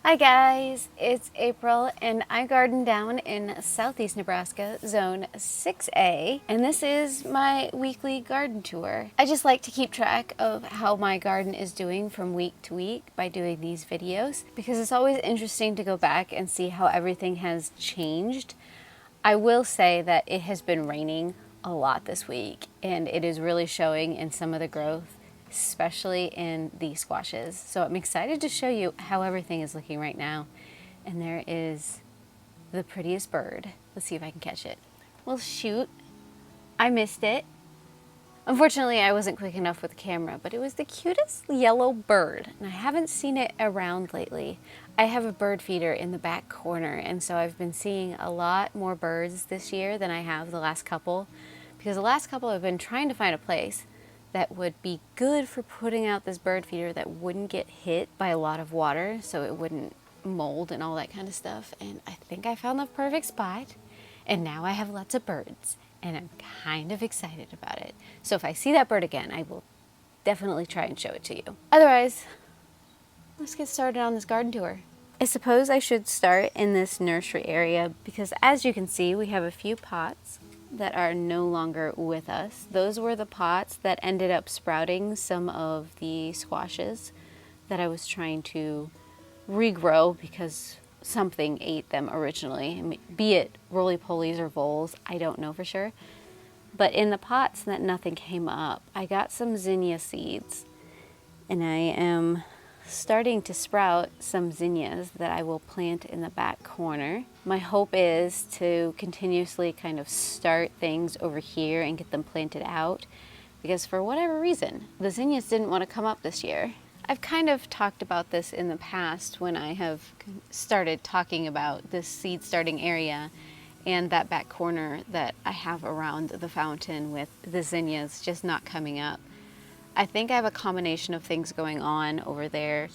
Hi guys, it's April and I garden down in southeast Nebraska, zone 6A, and this is my weekly garden tour. I just like to keep track of how my garden is doing from week to week by doing these videos because it's always interesting to go back and see how everything has changed. I will say that it has been raining a lot this week and it is really showing in some of the growth, especially in the squashes. So I'm excited to show you how everything is looking right now. And there is the prettiest bird. Let's see if I can catch it. Well, shoot, I missed it. Unfortunately, I wasn't quick enough with the camera, but it was the cutest yellow bird, and I haven't seen it around lately. I have a bird feeder in the back corner, and so I've been seeing a lot more birds this year than I have the last couple, because the last couple I've been trying to find a place that would be good for putting out this bird feeder that wouldn't get hit by a lot of water, so it wouldn't mold and all that kind of stuff. And I think I found the perfect spot, and now I have lots of birds. And I'm kind of excited about it. So if I see that bird again, I will definitely try and show it to you. Otherwise, let's get started on this garden tour. I suppose I should start in this nursery area because as you can see, we have a few pots that are no longer with us. Those were the pots that ended up sprouting some of the squashes that I was trying to regrow because something ate them originally. I mean, be it roly-polies or voles, I don't know for sure. But in the pots that nothing came up, I got some zinnia seeds. And I am starting to sprout some zinnias that I will plant in the back corner. My hope is to continuously kind of start things over here and get them planted out. Because for whatever reason, the zinnias didn't want to come up this year. I've kind of talked about this in the past when I have started talking about this seed starting area and that back corner that I have around the fountain with the zinnias just not coming up. I think I have a combination of things going on over there.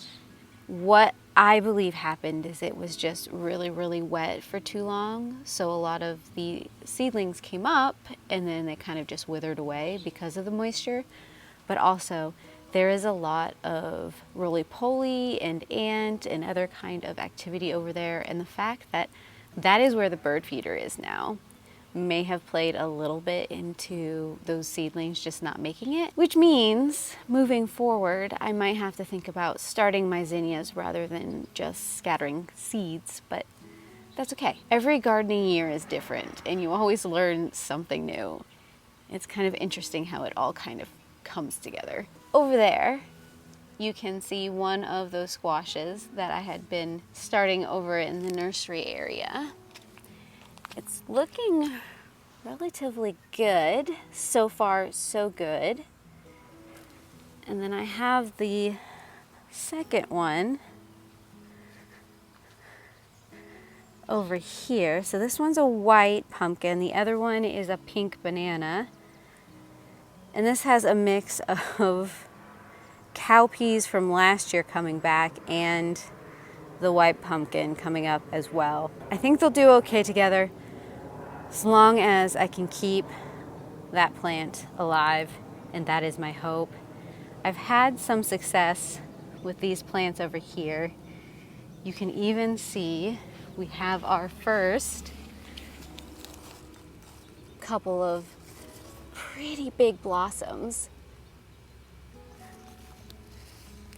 What I believe happened is it was just really, really wet for too long. So a lot of the seedlings came up and then they kind of just withered away because of the moisture. But also, there is a lot of roly-poly and ant and other kind of activity over there, and the fact that that is where the bird feeder is now may have played a little bit into those seedlings just not making it, which means moving forward I might have to think about starting my zinnias rather than just scattering seeds, but that's okay. Every gardening year is different and you always learn something new. It's kind of interesting how it all kind of comes together. Over there, you can see one of those squashes that I had been starting over in the nursery area. It's looking relatively good. So far, so good. And then I have the second one over here. So this one's a white pumpkin. The other one is a pink banana. And this has a mix of cowpeas from last year coming back and the white pumpkin coming up as well. I think they'll do okay together as long as I can keep that plant alive, and that is my hope. I've had some success with these plants over here. You can even see we have our first couple of pretty big blossoms,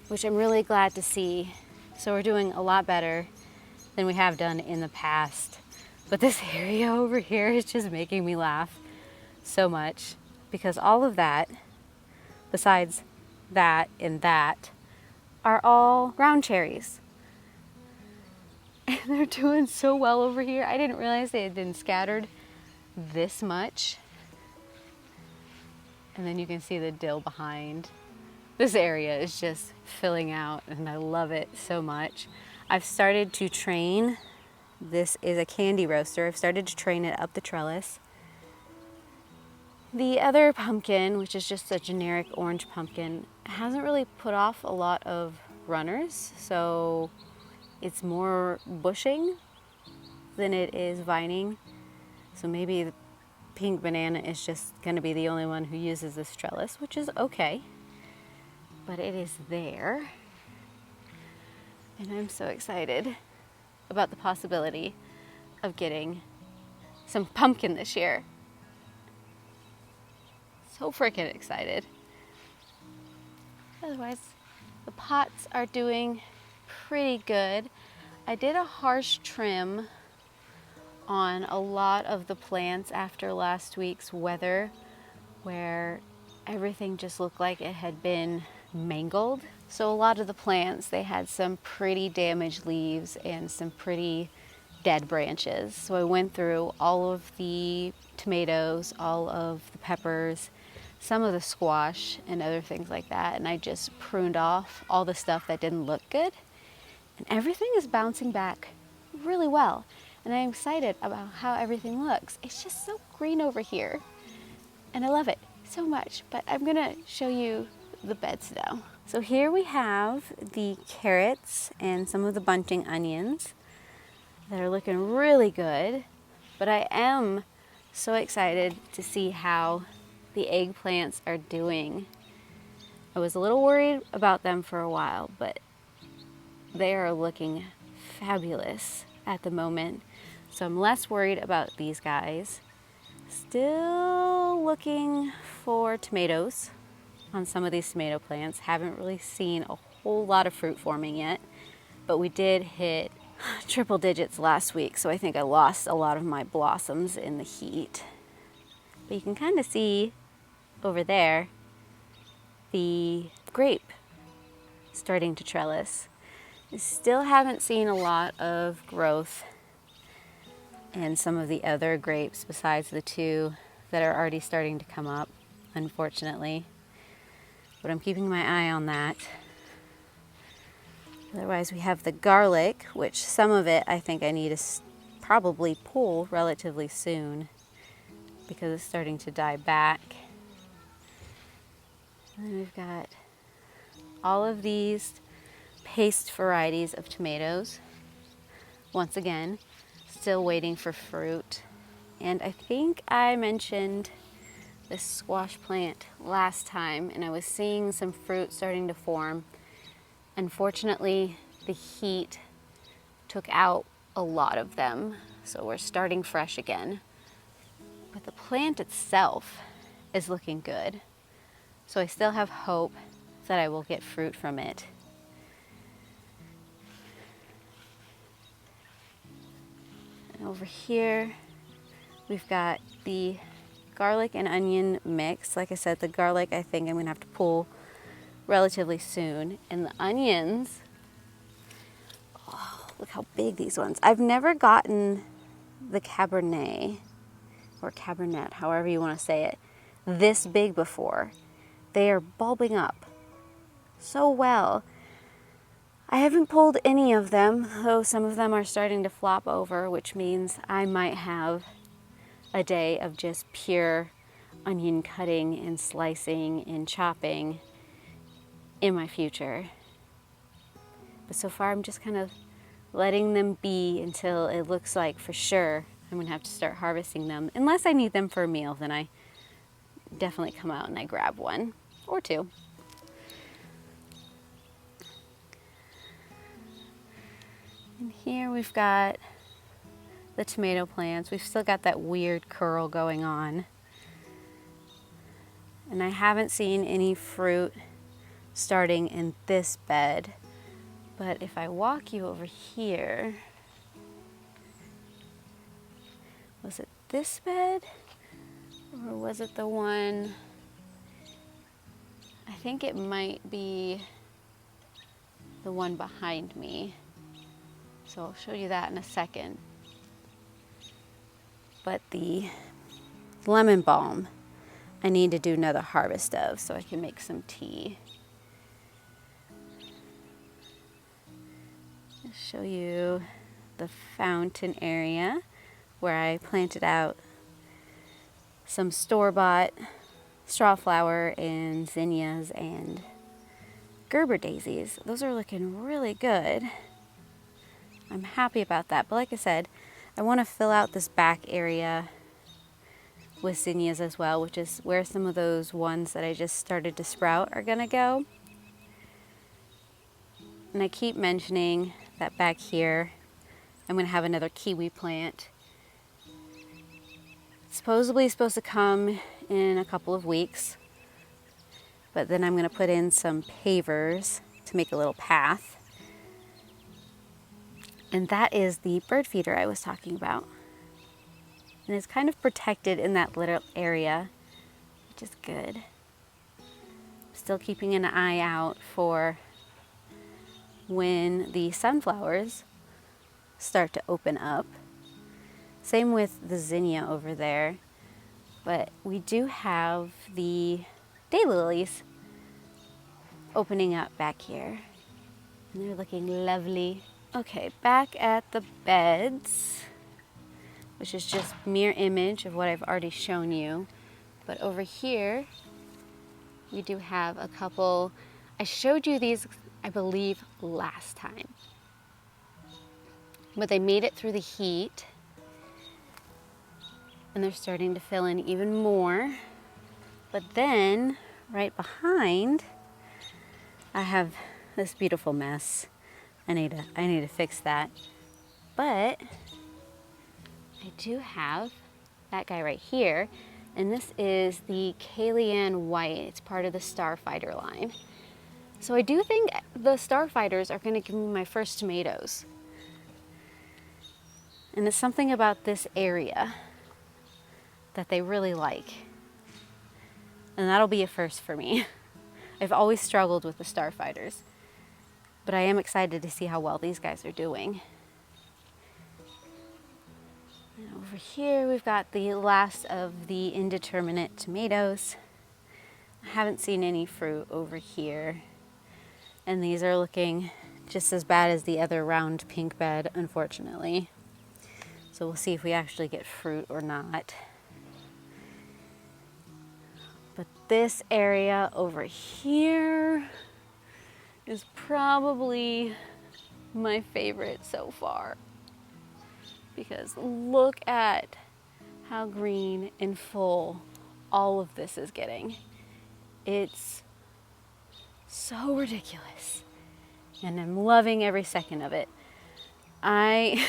which I'm really glad to see. So we're doing a lot better than we have done in the past. But this area over here is just making me laugh so much because all of that, besides that and that, are all ground cherries. And they're doing so well over here. I didn't realize they had been scattered this much. And then you can see the dill behind. This area is just filling out and I love it so much. I've started to train, this is a candy roaster, I've started to train it up the trellis. The other pumpkin, which is just a generic orange pumpkin, hasn't really put off a lot of runners, so it's more bushing than it is vining. So maybe the pink banana is just going to be the only one who uses this trellis, which is okay. But it is there. And I'm so excited about the possibility of getting some pumpkin this year. So freaking excited. Otherwise, the pots are doing pretty good. I did a harsh trim on a lot of the plants after last week's weather, where everything just looked like it had been mangled. So a lot of the plants, they had some pretty damaged leaves and some pretty dead branches. So I went through all of the tomatoes, all of the peppers, some of the squash and other things like that, and I just pruned off all the stuff that didn't look good. And everything is bouncing back really well. And I'm excited about how everything looks. It's just so green over here. And I love it so much. But I'm gonna show you the beds now. So here we have the carrots and some of the bunting onions that are looking really good. But I am so excited to see how the eggplants are doing. I was a little worried about them for a while, but they are looking fabulous at the moment. So I'm less worried about these guys. Still looking for tomatoes on some of these tomato plants. Haven't really seen a whole lot of fruit forming yet, but we did hit triple digits last week, so I think I lost a lot of my blossoms in the heat. But you can kind of see over there the grape starting to trellis. I still haven't seen a lot of growth in some of the other grapes besides the two that are already starting to come up, unfortunately. But I'm keeping my eye on that. Otherwise, we have the garlic, which some of it I think I need to probably pull relatively soon because it's starting to die back. And then we've got all of these paste varieties of tomatoes. Once again, still waiting for fruit. And I think I mentioned this squash plant last time, and I was seeing some fruit starting to form. Unfortunately, the heat took out a lot of them, so we're starting fresh again. But the plant itself is looking good. So I still have hope that I will get fruit from it. And over here, we've got the garlic and onion mix. Like I said, the garlic I think I'm gonna have to pull relatively soon. And the onions, oh, look how big these ones. I've never gotten the Cabernet, or Cabernet, however you wanna say it, this big before. They are bulbing up so well. I haven't pulled any of them, though some of them are starting to flop over, which means I might have a day of just pure onion cutting and slicing and chopping in my future. But so far I'm just kind of letting them be until it looks like for sure I'm gonna have to start harvesting them. Unless I need them for a meal, then I definitely come out and I grab one or two. And here we've got the tomato plants. We've still got that weird curl going on. And I haven't seen any fruit starting in this bed. But if I walk you over here, was it this bed? Or was it the one? I think it might be the one behind me. So I'll show you that in a second. But the lemon balm, I need to do another harvest of so I can make some tea. I'll show you the fountain area where I planted out some store-bought straw flower and zinnias and Gerber daisies. Those are looking really good. I'm happy about that. But like I said, I want to fill out this back area with zinnias as well, which is where some of those ones that I just started to sprout are gonna go. And I keep mentioning that back here, I'm gonna have another kiwi plant. It's supposedly supposed to come in a couple of weeks, but then I'm gonna put in some pavers to make a little path. And that is the bird feeder I was talking about. And it's kind of protected in that little area, which is good. Still keeping an eye out for when the sunflowers start to open up. Same with the zinnia over there. But we do have the daylilies opening up back here. And they're looking lovely. Okay, back at the beds, which is just mirror image of what I've already shown you. But over here, we do have a couple. I showed you these, I believe, last time. But they made it through the heat. And they're starting to fill in even more. But then, right behind, I have this beautiful mess. I need to fix that. But I do have that guy right here, and this is the Kalian White. It's part of the Starfighter line. So I do think the Starfighters are going to give me my first tomatoes. And it's something about this area that they really like. And that'll be a first for me. I've always struggled with the Starfighters, but I am excited to see how well these guys are doing. And over here we've got the last of the indeterminate tomatoes. I haven't seen any fruit over here. And these are looking just as bad as the other round pink bed, unfortunately. So we'll see if we actually get fruit or not. But this area over here is probably my favorite so far. Because look at how green and full all of this is getting. It's so ridiculous. And I'm loving every second of it. I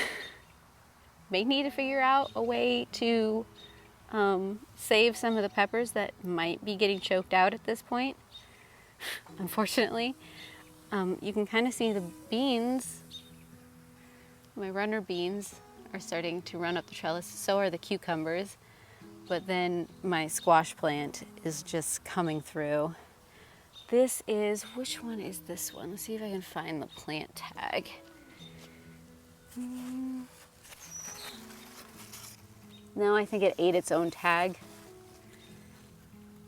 may need to figure out a way to save some of the peppers that might be getting choked out at this point. Unfortunately, you can kind of see the beans, my runner beans, are starting to run up the trellis. So are the cucumbers. But then my squash plant is just coming through. This is, which one is this one? Let's see if I can find the plant tag. No, I think it ate its own tag.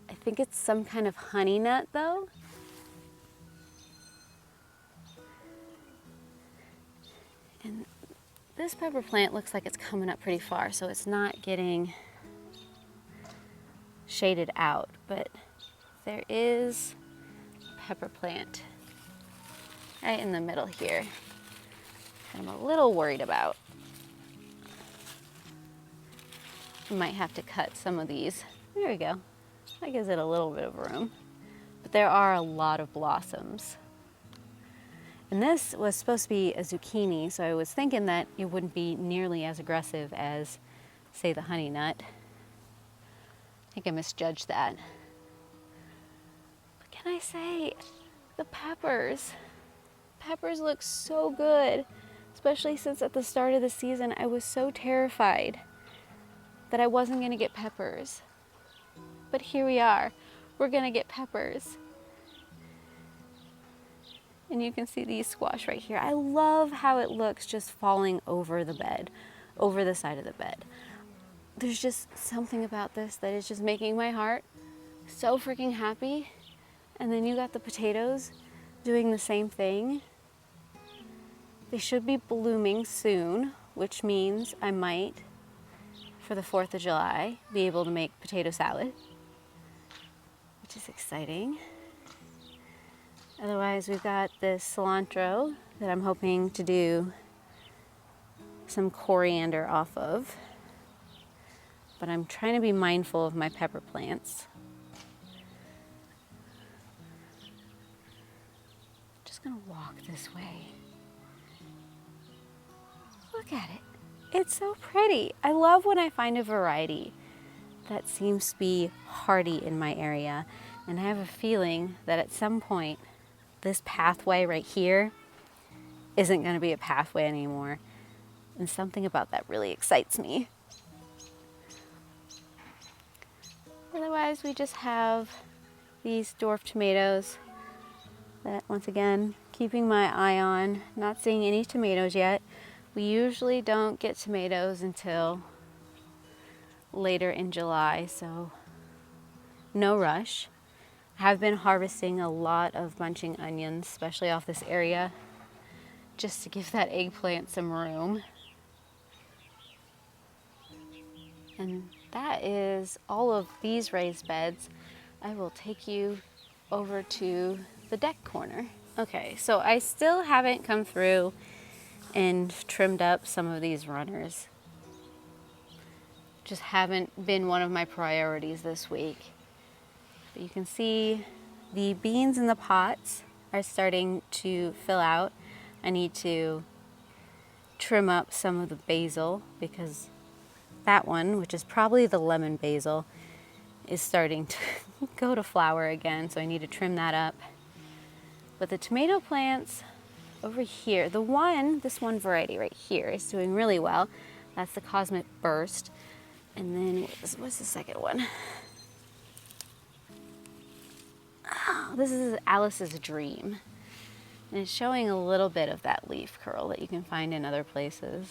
I think it's some kind of honey nut though. And this pepper plant looks like it's coming up pretty far, so it's not getting shaded out, but there is a pepper plant right in the middle here that I'm a little worried about. I might have to cut some of these. There we go. That gives it a little bit of room. But there are a lot of blossoms. And this was supposed to be a zucchini, so I was thinking that it wouldn't be nearly as aggressive as, say, the honey nut. I think I misjudged that. But can I say, the peppers. Peppers look so good, especially since at the start of the season I was so terrified that I wasn't gonna get peppers. But here we are, we're gonna get peppers. And you can see these squash right here. I love how it looks just falling over the bed, over the side of the bed. There's just something about this that is just making my heart so freaking happy. And then you got the potatoes doing the same thing. They should be blooming soon, which means I might, for the 4th of July, be able to make potato salad, which is exciting. Otherwise, we've got this cilantro that I'm hoping to do some coriander off of. But I'm trying to be mindful of my pepper plants. just gonna walk this way. Look at it. It's so pretty. I love when I find a variety that seems to be hardy in my area. And I have a feeling that at some point, this pathway right here isn't gonna be a pathway anymore. And something about that really excites me. Otherwise, we just have these dwarf tomatoes that, once again, keeping my eye on, not seeing any tomatoes yet. We usually don't get tomatoes until later in July, so no rush. I have been harvesting a lot of bunching onions, especially off this area, just to give that eggplant some room. And that is all of these raised beds. I will take you over to the deck corner. Okay, so I still haven't come through and trimmed up some of these runners. Just haven't been one of my priorities this week. But you can see the beans in the pots are starting to fill out. I need to trim up some of the basil because that one, which is probably the lemon basil, is starting to go to flower again, so I need to trim that up. But the tomato plants over here, this one variety right here is doing really well. That's the Cosmic Burst. And then, what's the second one? Oh, this is Alice's Dream. And it's showing a little bit of that leaf curl that you can find in other places.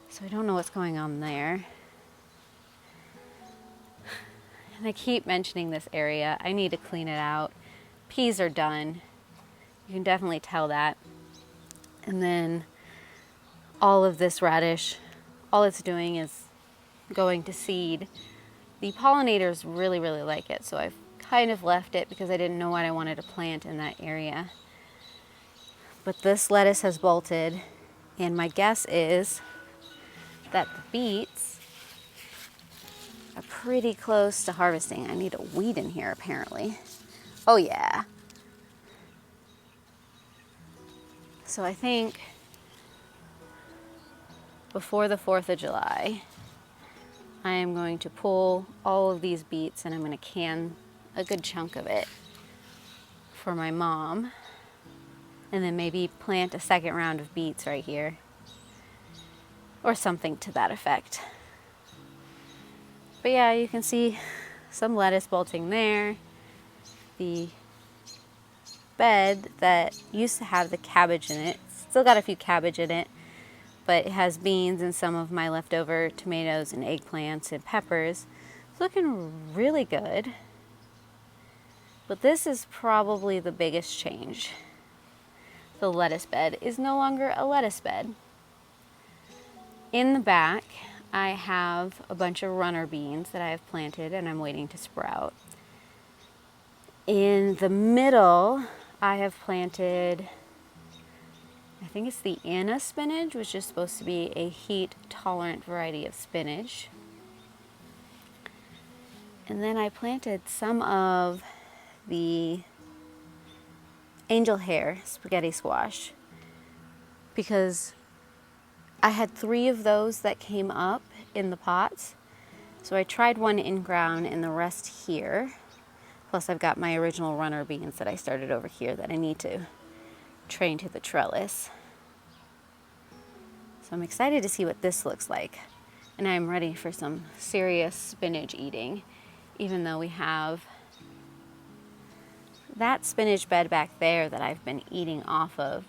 So I don't know what's going on there. And I keep mentioning this area. I need to clean it out. Peas are done. You can definitely tell that. And then all of this radish, all it's doing is going to seed. The pollinators really, really like it, so I've kind of left it because I didn't know what I wanted to plant in that area. But this lettuce has bolted, and my guess is that the beets are pretty close to harvesting. I need a weed in here, apparently. Oh yeah. So I think before the 4th of July, I am going to pull all of these beets and I'm going to can a good chunk of it for my mom. And then maybe plant a second round of beets right here. Or something to that effect. But yeah, you can see some lettuce bolting there. The bed that used to have the cabbage in it, still got a few cabbage in it, but it has beans and some of my leftover tomatoes and eggplants and peppers. It's looking really good. But this is probably the biggest change. The lettuce bed is no longer a lettuce bed. In the back, I have a bunch of runner beans that I have planted and I'm waiting to sprout. In the middle, I have planted, I think it's the Anna spinach, which is supposed to be a heat-tolerant variety of spinach. And then I planted some of the angel hair spaghetti squash because I had 3 of those that came up in the pots. So I tried one in ground and the rest here. Plus I've got my original runner beans that I started over here that I need to train to the trellis. So I'm excited to see what this looks like. And I'm ready for some serious spinach eating, even though we have that spinach bed back there that I've been eating off of.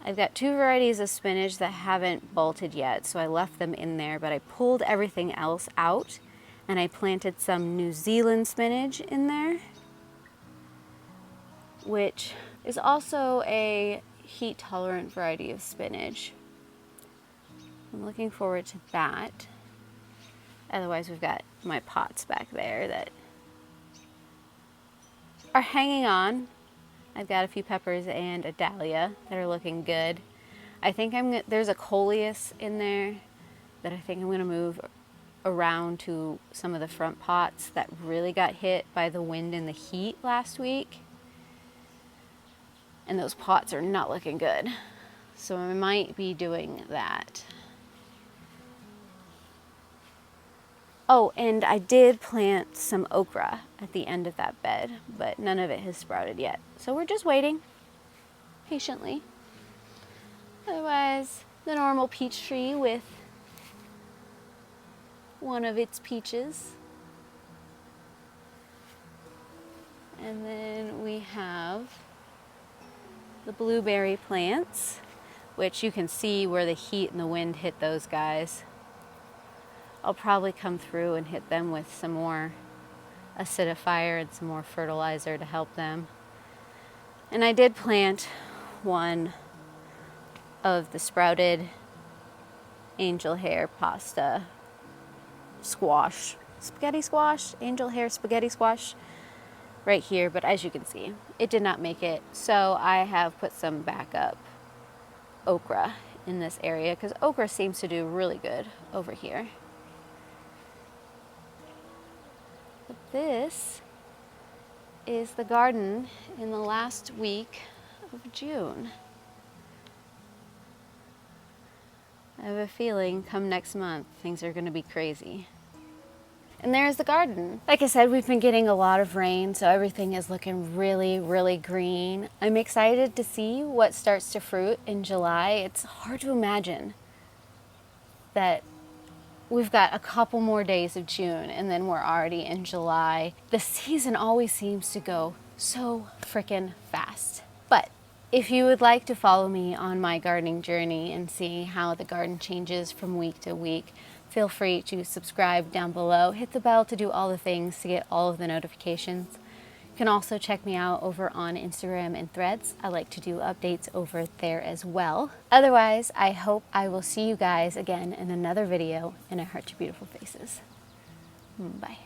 I've got 2 varieties of spinach that haven't bolted yet, so I left them in there, but I pulled everything else out and I planted some New Zealand spinach in there, which is also a heat-tolerant variety of spinach. I'm looking forward to that. Otherwise, we've got my pots back there that are hanging on. I've got a few peppers and a dahlia that are looking good. I think there's a coleus in there that I think I'm going to move around to some of the front pots that really got hit by the wind and the heat last week. and those pots are not looking good. So I might be doing that. Oh, and I did plant some okra at the end of that bed, but none of it has sprouted yet. So we're just waiting patiently. Otherwise, the normal peach tree with one of its peaches. And then we have the blueberry plants, which you can see where the heat and the wind hit those guys. I'll probably come through and hit them with some more acidifier and some more fertilizer to help them. And I did plant one of the sprouted angel hair pasta squash, spaghetti squash, angel hair spaghetti squash right here, but as you can see, it did not make it. So I have put some backup okra in this area because okra seems to do really good over here. But this is the garden in the last week of June. I have a feeling come next month, things are going to be crazy. And there's the garden. Like I said, we've been getting a lot of rain, so everything is looking really, really green. I'm excited to see what starts to fruit in July. It's hard to imagine that we've got a couple more days of June and then we're already in July. The season always seems to go so freaking fast. But if you would like to follow me on my gardening journey and see how the garden changes from week to week, feel free to subscribe down below. Hit the bell to do all the things to get all of the notifications. You can also check me out over on Instagram and Threads. I like to do updates over there as well. Otherwise, I hope I will see you guys again in another video, and I heart your beautiful faces. Bye.